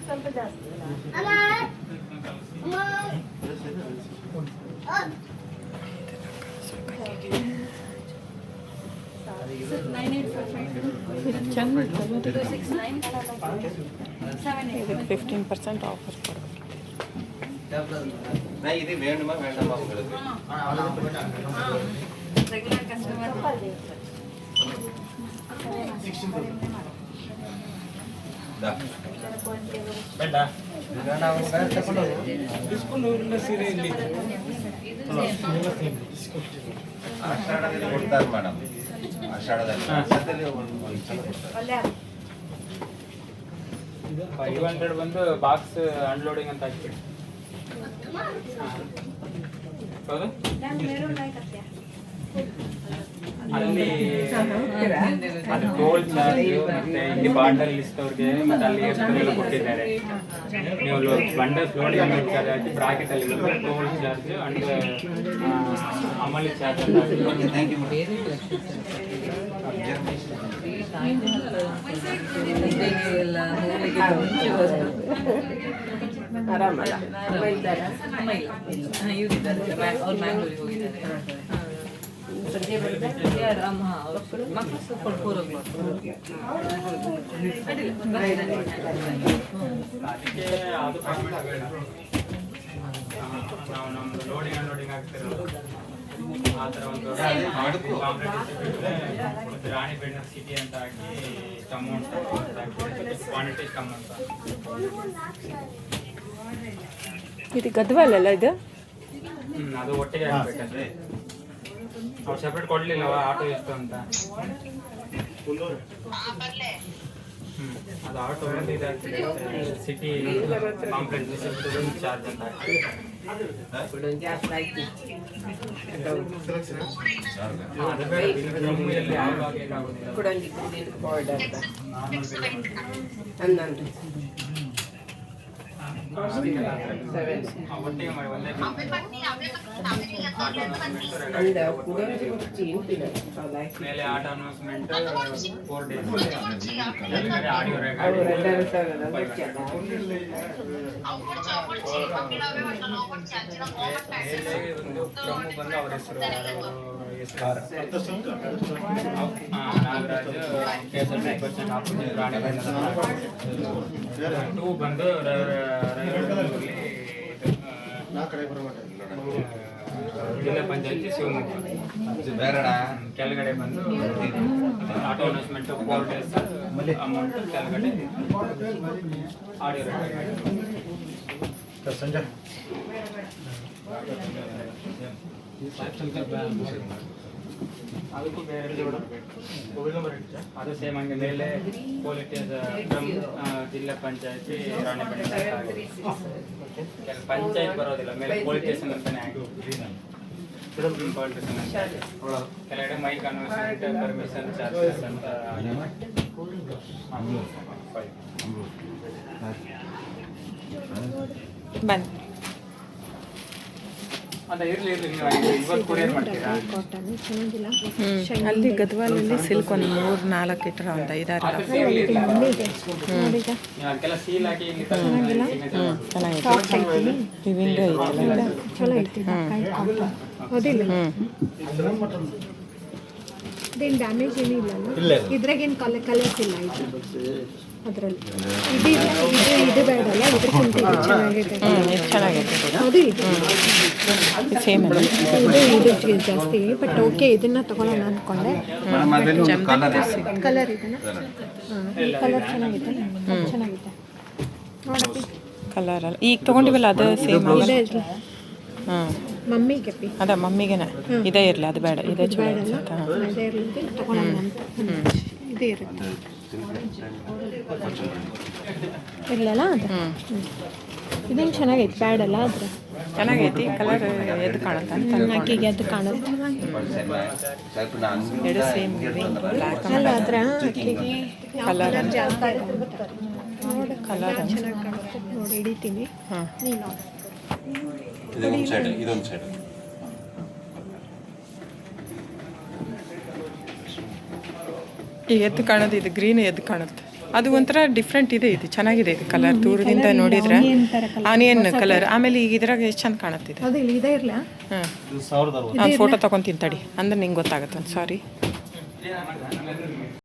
ಸ್ವಲ್ಪ ಜಾಸ್ತಿ இது 15% ஆஃபர் போடுறோம். இது வேணுமா வேண்டாமா உங்களுக்கு? ரெகுலர் கஸ்டமர் ಕೊಡ್ತಾರೆ ಮೇಡಮ್. ಆಷಾಢದಲ್ಲಿ 500 ಬಂದು ಬಾಕ್ಸ್ ಅನ್ಲೋಡಿಂಗ್ ಅಂತ ಹಾಕ್ಬಿಡಿ. ಹೌದು ಅಲ್ಲಿ ಅದು ಟೋಲ್ ಚಾರ್ಜ್ ಮತ್ತೆ ಇಲ್ಲಿ ಬಾಟಲ್ ಲಿಸ್ಟ್ ಅವ್ರಿಗೆ ಮತ್ತೆ ಅಲ್ಲಿ ಎಲ್ಲ ಕೊಟ್ಟಿದ್ದಾರೆ. ನೀವು ಬಂಡಲ್ಸ್ ಲೋಡಿಂಗ್ ಚಾರ್ಜ್ ಹಾಕಿ ಬ್ರಾಕೆಟ್ ಅಲ್ಲಿ ಟೋಲ್ ಚಾರ್ಜ್ ಅಂಡ್ ಅಮಲಿ ಚಾರ್ಜ್ ಅಂತ ಆರಾಮಲ್ಲ ಅವ್ರು ಮ್ಯಾಂಗ್ಳೂರಿಗೆ ಹೋಗಿದ್ದಾರೆ. ಸಂಜೆ ಬರ್ತಾರೆ ಮಕ್ಕಳು ಸ್ವಲ್ಪ 4 o'clock. ಅದಕ್ಕೆ ಅದು ಪೇಮೆಂಟ್ ಬೇಡ. ನಾವು ನಮ್ದು ಲೋಡಿಂಗ್ ಅನ್ಲೋಡಿಂಗ್ ಆಗ್ತಿರೋದು ಆ ಥರ ಒಂದು ರಾಣಿಬೆನ್ನೂರು ಸಿಟಿ ಅಂತ ಹಾಕಿ ಇಷ್ಟು ಅಮೌಂಟ್ ಕ್ವಾಂಟಿಟಿ ಕಮ್ಮಿ ಅಂತ. ಇದು ಗದ್ವಾಲಲ್ಲ ಇದು? ಅದು ಒಟ್ಟಿಗೆ ಹಾಕ್ಬೇಕಂದ್ರೆ ಅವ್ರು ಸೆಪ್ರೇಟ್ ಕೊಡ್ಲಿಲ್ಲವ ಆಟೋ ಎಷ್ಟು ಅಂತ. ಅದು ಆಟೋ ಒಂದು ಇದಾಗ್ತದೆ ಸಿಟಿ ಕಾಂಪ್ಲೆಕ್ಸ್ ಚಾರ್ಜ್ ಅಂತ ಹಾಕಿ ಅದು ಬೇಡ. ಜಮ್ಮುಯಲ್ಲಿ ಯಾವಾಗ ಆಗೋದಿಲ್ಲ ಒಟ್ಟಿಗೆ ಮಾಡಿ ಒಂದೇ ಮೇಲೆ ಆಟ ಅನೌನ್ಸ್ಮೆಂಟ್ 4 days ಕೆಳಗಡೆ ಆಡಿಯೋ ರೆಕಾರ್ಡ್ ಒಂದು ಪ್ರಮುಖ ಬಂದು ಅವ್ರ ಹೆಸರು Nagaraj KSRTC bus stand opposite Ranebennur. 2 ಬಂದು ಜಿಲ್ಲಾ ಪಂಚಾಯತಿ ಶಿವಮೊಗ್ಗ. ಕೆಳಗಡೆ ಬಂದು ಆಟೋ ಅನೌನ್ಸ್ಮೆಂಟ್ 4 days ಅಮೌಂಟ್ ಕೆಳಗಡೆ ಆಡಿಯೋ ರೆಕಾರ್ಡ್. ಅದಕ್ಕೂ ಬೇರೆ ಅದು ಸೇಮ್ ಹಂಗೆ ಮೇಲೆ ಪೊಲಿಟಿಕ್ಸ್ ಜಿಲ್ಲಾ ಪಂಚಾಯತಿ ರಾಣಿಬೆನ್ನೂರು. ಪಂಚಾಯತ್ ಬರೋದಿಲ್ಲ, ಮೇಲೆ ಪೊಲೀಸ್ ಸ್ಟೇಷನ್ ಅಂತಾನೆ ಕೆಳಗಡೆ ಮೈಕ್ ಅನೌನ್ಸ್ಮೆಂಟ್ ಪರ್ಮಿಷನ್ ಚಾರ್ಜಸ್ ಅಂತ ಬನ್ನಿ. ಅದ ಇರ್ಲಿ ನೀವು ಇವತ್ತು ಕೊರಿಯರ್ ಮಾಡ್ತೀರಾ? ಅಲ್ಲಿ ಗದ್ವಾಲಲ್ಲಿ ಸಿಲ್ಕ್ ಒಂದು 3-4 ಇಟ್ಟರ ಒಂದು 5-6 ಅದಕ್ಕೆಲ್ಲ ಸೀಲ್ ಹಾಕಿ ಚೆನ್ನಾಗಿದೆ. ವಿಂಡೋ ಐತಲ್ಲ ಚಲೋ ಐತಿ. ಹೌದಿಲ್ಲ ಅದೇನು ಡ್ಯಾಮೇಜ್ ಏನೂ ಇಲ್ಲ. ಇದ್ರಾಗೇನು ಕಲರ್ಸ್ ಇಲ್ಲ ಇದು ಅದರಲ್ಲಿ. ಇದು ಬೇಡಲ್ಲ, ಇದಕ್ಕಿಂತ ಚೆನ್ನಾಗೈತೆ. ಚೆನ್ನಾಗೈತೆ. ಹೌದು ಇದು ಸೇಮ್ ಅಲ್ಲ ಇದು ಜಾಸ್ತಿ. ಬಟ್ ಓಕೆ ಇದನ್ನ ತಗೊಳ್ಳೋಣ ಅಂದ್ಕೊಂಡೆ. ಕಲರ್ ಇದನ್ನ ಈ ಕಲರ್ ಚೆನ್ನಾಗಿದೆ. ಚೆನ್ನಾಗಿದೆ ನೋಡಪ್ಪಿ ಕಲರ್ ಅಲ್ಲ ಈಗ ತೊಗೊಂಡಿವಲ್ಲ ಅದು ಸೇಮ್ ಅಲ್ಲ. ಹಾಂ ಮಮ್ಮಿಗೆ ಪಿ ಅದ ಮಮ್ಮಿಗೆನ ಇದೇ ಇರಲಿ, ಅದು ಬೇಡ, ಇದೇ ಚಲೋ ಅನ್ಸುತ್ತೆ. ಇದೇ ಇರಲಿ ತಗೊಳ್ಳೋಣ ಅಂತ. ಇದೇ ಇರುತ್ತೆ ಇರಲಲ್ಲ ಅದು. ಇದೇನು ಚೆನ್ನಾಗೈತೆ ಬ್ಯಾಡಲ್ಲ ಆದ್ರೆ ಚೆನ್ನಾಗೈತಿ. ಕಲರ್ ಎದ್ದು ಕಾಣುತ್ತೆ ಅಂತ ಆಕೆಗೆ ಅದು ಕಾಣುತ್ತೆ. ಎರಡು ಸೇಮ್ ಬ್ಲ್ಯಾಕ್ ಅಲ್ಲ ಆದ್ರೆ ಆಕೆಗೆ ಕಲರ್ ಜಾಸ್ತಿ ನೋಡಿ ಕಲರ್ ಚೆನ್ನಾಗಿ ಕಾಣುತ್ತೆ. ನೋಡಿ ಹಿಡಿತೀನಿ. ಹಾಂ ನೀನು ಇದೊಂದು ಸೈಡ್ ಇದೊಂದು ಸೈಡ್. ಈ ಎದ್ದು ಕಾಣೋದು ಇದು ಗ್ರೀನ್ ಎದ್ದು ಕಾಣುತ್ತೆ. ಅದು ಒಂಥರ ಡಿಫ್ರೆಂಟ್ ಇದೆ. ಇದು ಚೆನ್ನಾಗಿದೆ. ಇದು ಕಲರ್ ದೂರದಿಂದ ನೋಡಿದ್ರೆ ಆನಿಯನ್ ಕಲರ್. ಆಮೇಲೆ ಈಗ ಇದ್ರಾಗ ಎಷ್ಟು ಚಂದ ಕಾಣುತ್ತಿದೆ. ಅದು ಇಲ್ಲಿ ಇದೆ ಇರಲ್ಲ. ಹಾಂ, ನಾನು ಫೋಟೋ ತೊಗೊಂತೀನಿ ತಡಿ, ಅಂದ್ರೆ ನಿಂಗೆ ಗೊತ್ತಾಗುತ್ತೆ. ಒಂದು ಸಾರಿ.